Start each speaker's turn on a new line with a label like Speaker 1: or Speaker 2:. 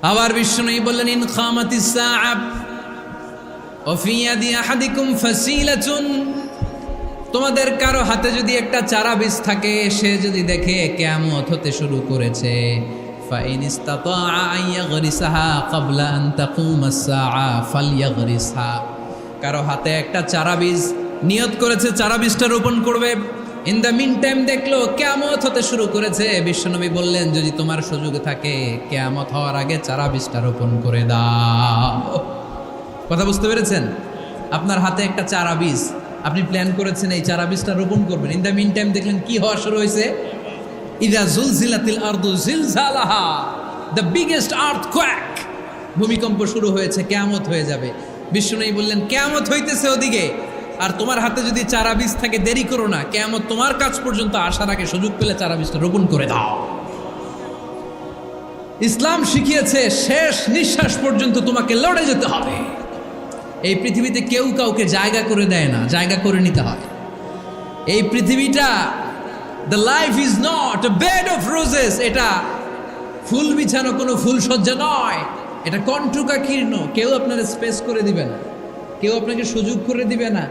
Speaker 1: আবার বিশ্বনবী বললেন, ইন খামাতিস সাআ ওয়া ফি ইয়াদি আহাদিকুম ফাসিলাতুন, তোমাদের কারো হাতে যদি একটা চারা বীজ থাকে, সে যদি দেখে কিয়ামত হতে শুরু করেছে, ফাইন ইসতাতা আন ইয়াগরিসাহা ক্বাবলা আন তাকুমাস সাআ ফালইয়াগরিসহা, কারো হাতে একটা চারা বীজ নিয়ত করেছে চারা বীজটা রোপণ করবে, ইন দ্য মিন টাইম দেখলো কিয়ামত হতে শুরু করেছে, বিশ্বনবী বললেন যদি তোমার সুযোগ থাকে কিয়ামত হওয়ার আগে চারা বীজটা রোপণ করে দাও। কথা বুঝতে পেরেছেন? আপনার হাতে একটা চারা বীজ, আপনি প্ল্যান করেছেন এই চারা বীজটা রোপণ করবেন, ইন দ্য মিন টাইম দেখলেন কি হওয়া শুরু হয়েছে, ইযা জুলজিলাতিল আরদু জিলজালাহা, দ্য বিগেস্ট আর্থকোয়েক, ভূমিকম্প শুরু হয়েছে, কিয়ামত হয়ে যাবে। বিশ্বনবী বললেন কিয়ামত হইতেছে ওদিকে, আর তোমার হাতে যদি চারা বীজ থাকে দেরি করো না, কিয়ামত তোমার কাছ পর্যন্ত আসার আগে সুযোগ পেলে চারা বীজটা রোপণ করে দাও। ইসলাম শিখিয়েছে শেষ নিঃশ্বাস পর্যন্ত তোমাকে লড়ে যেতে হবে। এই পৃথিবীতে কেউ কাউকে জায়গা করে দেয় না, জায়গা করে নিতে হয়। এই পৃথিবীটা, the life is not a bed of roses, এটা ফুল বিছানো কোনো ফুলসজ্জা নয়, এটা কণ্টকাকীর্ণ। কেউ আপনার স্পেস করে দিবে না, কেউ আপনাকে সুযোগ করে দিবে না।